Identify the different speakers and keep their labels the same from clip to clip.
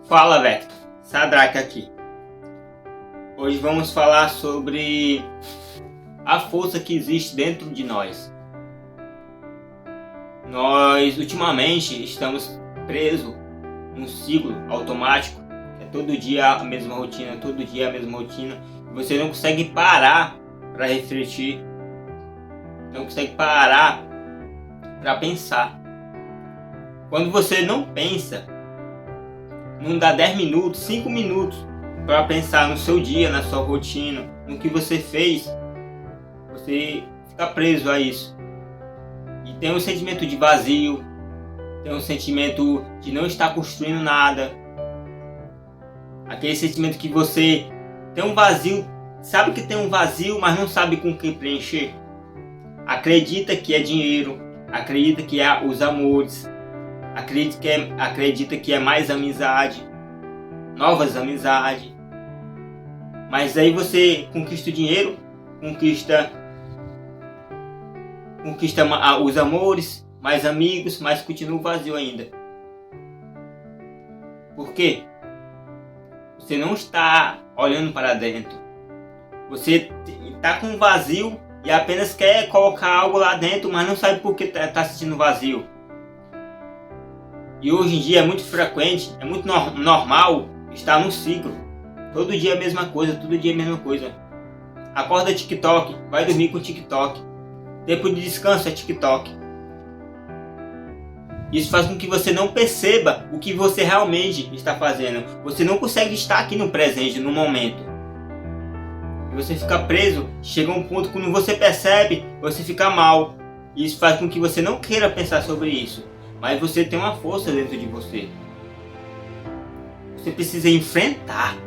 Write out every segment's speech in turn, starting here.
Speaker 1: Fala, Vector. Sadraque aqui. Hoje vamos falar sobre a força que existe dentro de nós. Nós, ultimamente, estamos presos num ciclo automático. É todo dia a mesma rotina, todo dia a mesma rotina. Você não consegue parar para refletir. Não consegue parar para pensar. Quando você não pensa, não dá 10 minutos, 5 minutos para pensar no seu dia, na sua rotina, no que você fez, você fica preso a isso. E tem um sentimento de vazio, tem um sentimento de não estar construindo nada. Aquele sentimento que você tem um vazio, sabe que tem um vazio, mas não sabe com o que preencher. Acredita que é dinheiro, acredita que é os amores, acredita que é mais amizade, novas amizades. Mas aí você conquista o dinheiro, conquista os amores, mais amigos, mas continua vazio ainda. Por quê? Você não está olhando para dentro. Você está com vazio e apenas quer colocar algo lá dentro, mas não sabe por que está sentindo vazio. E hoje em dia é muito frequente, é muito normal estar num ciclo. Todo dia a mesma coisa, todo dia a mesma coisa. Acorda TikTok, vai dormir com TikTok. Tempo de descanso é TikTok. Isso faz com que você não perceba o que você realmente está fazendo. Você não consegue estar aqui no presente, no momento. E você fica preso, chega um ponto quando você percebe, você fica mal. E isso faz com que você não queira pensar sobre isso. Mas você tem uma força dentro de você. Você precisa enfrentar.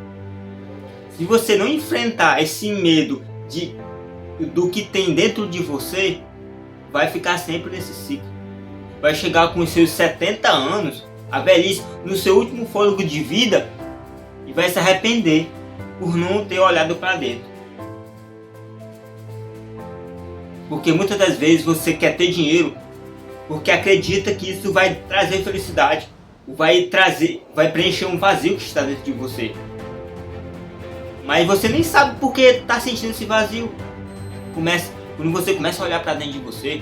Speaker 1: Se você não enfrentar esse medo do que tem dentro de você, vai ficar sempre nesse ciclo. Vai chegar com os seus 70 anos, a velhice, no seu último fôlego de vida, e vai se arrepender por não ter olhado para dentro. Porque muitas das vezes você quer ter dinheiro porque acredita que isso vai trazer felicidade, vai preencher um vazio que está dentro de você. Mas você nem sabe por que está sentindo esse vazio. Quando você começa a olhar para dentro de você,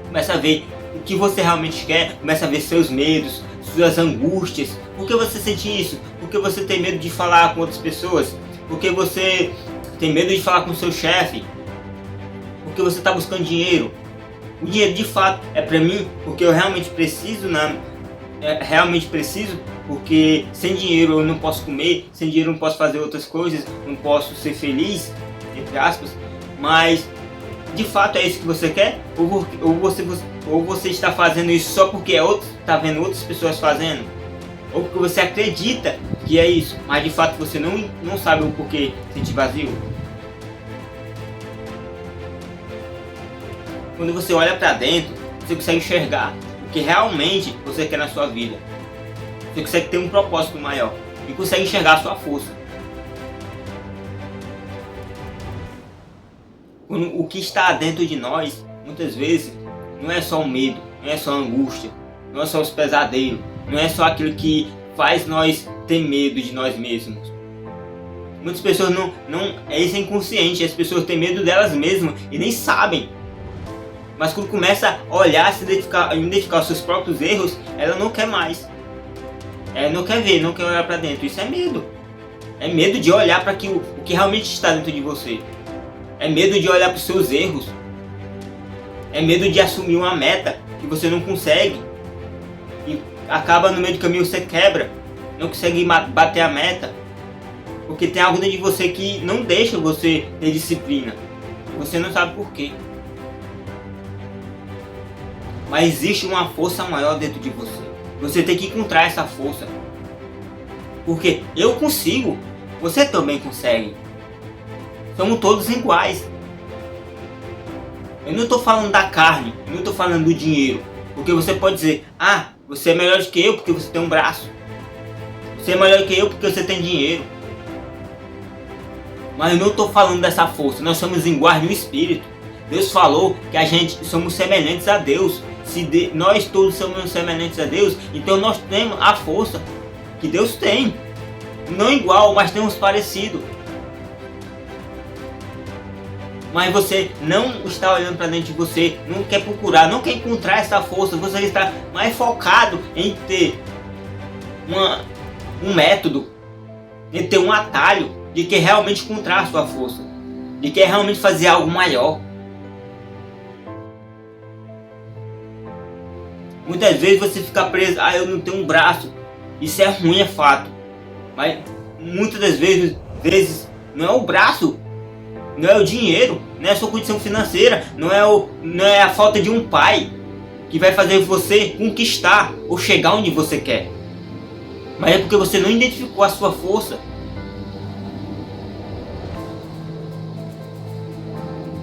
Speaker 1: começa a ver o que você realmente quer, começa a ver seus medos, suas angústias. Por que você sente isso? Por que você tem medo de falar com outras pessoas? Por que você tem medo de falar com seu chefe? Por que você está buscando dinheiro? O dinheiro de fato é para mim porque eu realmente preciso, realmente preciso, porque sem dinheiro eu não posso comer, sem dinheiro eu não posso fazer outras coisas, não posso ser feliz, entre aspas. Mas de fato é isso que você quer? Ou você está fazendo isso só porque está vendo outras pessoas fazendo? Ou porque você acredita que é isso, mas de fato você não sabe o porquê sentir vazio? Quando você olha para dentro, você consegue enxergar o que realmente você quer na sua vida. Você consegue ter um propósito maior e consegue enxergar a sua força. O que está dentro de nós, muitas vezes, não é só o medo, não é só a angústia, não é só os pesadelos, não é só aquilo que faz nós ter medo de nós mesmos. Muitas pessoas isso é inconsciente, as pessoas têm medo delas mesmas e nem sabem. Mas quando começa a olhar, se identificar os seus próprios erros, ela não quer mais. Ela não quer ver, não quer olhar para dentro. Isso é medo. É medo de olhar para o que realmente está dentro de você. É medo de olhar para os seus erros. É medo de assumir uma meta que você não consegue. E acaba no meio do caminho, você quebra. Não consegue bater a meta. Porque tem algo dentro de você que não deixa você ter disciplina. Você não sabe por quê. Mas existe uma força maior dentro de você. Você tem que encontrar essa força. Porque eu consigo, você também consegue. Somos todos iguais. Eu não estou falando da carne, eu não estou falando do dinheiro. Porque você pode dizer, você é melhor do que eu porque você tem um braço. Você é melhor do que eu porque você tem dinheiro. Mas eu não estou falando dessa força, nós somos iguais no espírito. Deus falou que a gente somos semelhantes a Deus. Se nós todos somos semelhantes a Deus, então nós temos a força que Deus tem. Não igual, mas temos parecido. Mas você não está olhando para dentro de você, não quer procurar, não quer encontrar essa força. Você está mais focado em ter um método, em ter um atalho, de que realmente encontrar a sua força, de que realmente fazer algo maior. Muitas vezes você fica preso, eu não tenho um braço. Isso é ruim, é fato. Mas muitas das vezes não é o braço, não é o dinheiro, não é a sua condição financeira, não é a falta de um pai que vai fazer você conquistar ou chegar onde você quer. Mas é porque você não identificou a sua força.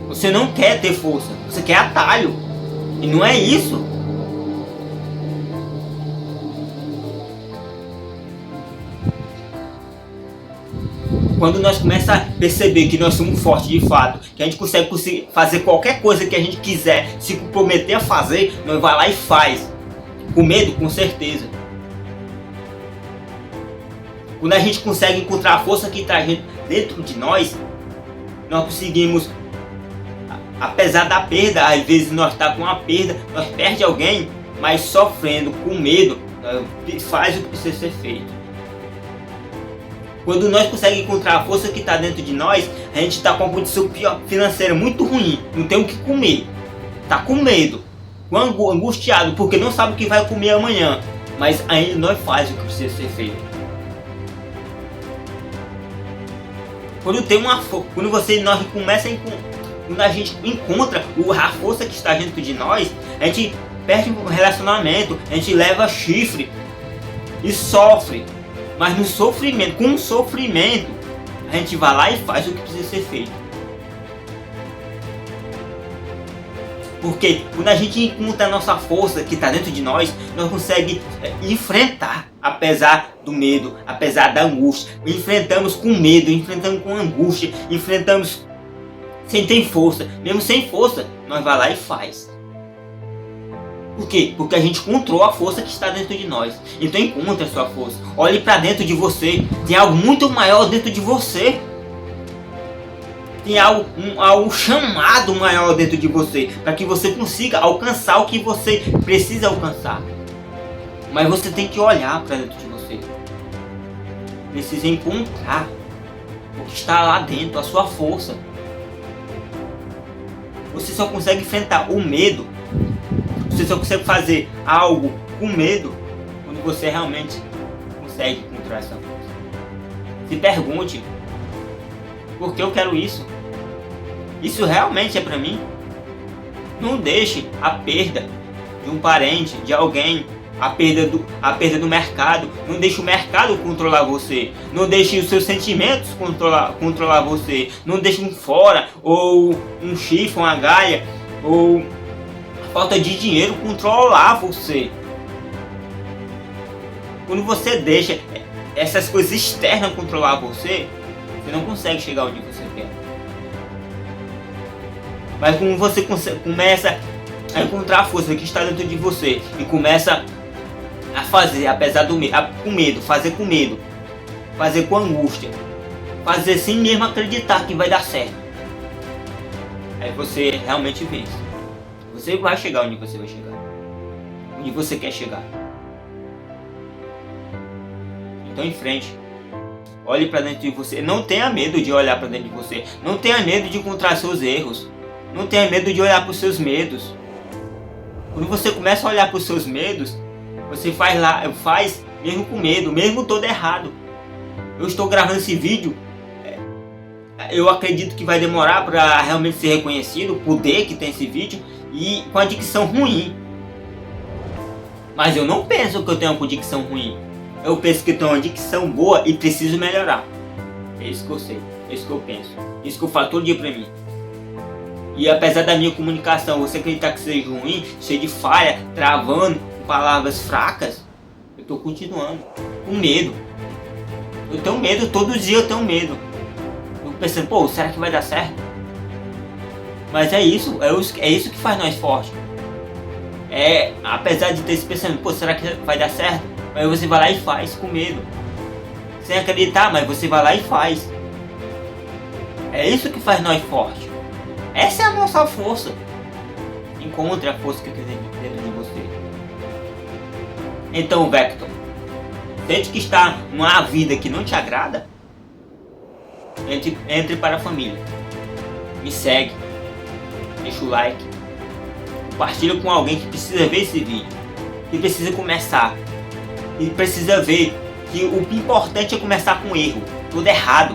Speaker 1: Você não quer ter força, você quer atalho. E não é isso. Quando nós começamos a perceber que nós somos fortes de fato, que a gente consegue fazer qualquer coisa que a gente quiser, se comprometer a fazer, nós vai lá e faz. Com medo, com certeza. Quando a gente consegue encontrar a força que está dentro de nós conseguimos, apesar da perda, às vezes nós estamos com uma perda, nós perdemos alguém, mas sofrendo, com medo, faz o que precisa ser feito. Quando nós conseguimos encontrar a força que está dentro de nós, a gente está com uma condição financeira muito ruim, não tem o que comer, está com medo, angustiado, porque não sabe o que vai comer amanhã, mas ainda nós faz o que precisa ser feito. Quando a gente encontra a força que está dentro de nós, a gente perde o relacionamento, a gente leva chifre e sofre. Mas com sofrimento, a gente vai lá e faz o que precisa ser feito. Porque quando a gente encontra a nossa força que está dentro de nós conseguimos enfrentar, apesar do medo, apesar da angústia. Enfrentamos com medo, enfrentamos com angústia, enfrentamos sem ter força. Mesmo sem força, nós vai lá e faz. Por quê? Porque a gente encontrou a força que está dentro de nós. Então encontre a sua força. Olhe para dentro de você. Tem algo muito maior dentro de você. Tem algo chamado maior dentro de você. Para que você consiga alcançar o que você precisa alcançar. Mas você tem que olhar para dentro de você. Precisa encontrar o que está lá dentro, a sua força. Você só consegue enfrentar o medo. Você só consegue fazer algo com medo quando você realmente consegue encontrar essa força. Se pergunte: por que eu quero isso? Isso realmente é para mim? Não deixe a perda de um parente, de alguém, a perda do mercado. Não deixe o mercado controlar você. Não deixe os seus sentimentos controlar você. Não deixe um fora, ou um chifre, uma galha, ou falta de dinheiro controlar você. Quando você deixa essas coisas externas controlar você não consegue chegar onde você quer. Mas quando você começa a encontrar a força que está dentro de você e começa a fazer, apesar do medo, com medo, fazer com medo, fazer com angústia, fazer sem mesmo acreditar que vai dar certo, aí você realmente vence. Você vai chegar onde você vai chegar, onde você quer chegar. Então em frente, olhe para dentro de você. Não tenha medo de olhar para dentro de você. Não tenha medo de encontrar seus erros. Não tenha medo de olhar para os seus medos. Quando você começa a olhar para os seus medos, você faz mesmo com medo, mesmo todo errado. Eu estou gravando esse vídeo. Eu acredito que vai demorar para realmente ser reconhecido o poder que tem esse vídeo, e com a dicção ruim. Mas eu não penso que eu tenho uma dicção ruim. Eu penso que eu tenho uma dicção boa e preciso melhorar. É isso que eu sei, é isso que eu penso, é isso que eu falo todo dia pra mim. E apesar da minha comunicação, você acreditar que seja ruim, cheio de falha, travando, com palavras fracas, eu tô continuando, com medo. Eu tenho medo, todo dia eu tenho medo. Eu pensando, pô, será que vai dar certo? Mas é isso que faz nós fortes. Apesar de ter esse pensamento, pô, será que vai dar certo? Mas você vai lá e faz com medo. Sem acreditar, mas você vai lá e faz. É isso que faz nós fortes. Essa é a nossa força. Encontre a força que tem dentro de você. Então, Vector, sente que está numa vida que não te agrada? Entre para a família. Me segue. Deixa o like. Compartilha com alguém que precisa ver esse vídeo. Que precisa começar. E precisa ver que o importante é começar com erro. Tudo errado.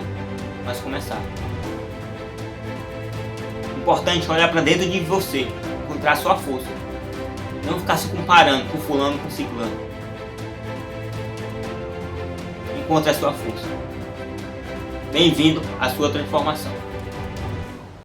Speaker 1: Mas começar. O importante é olhar para dentro de você. Encontrar a sua força. Não ficar se comparando com fulano, com ciclano. Encontre a sua força. Bem-vindo à sua transformação.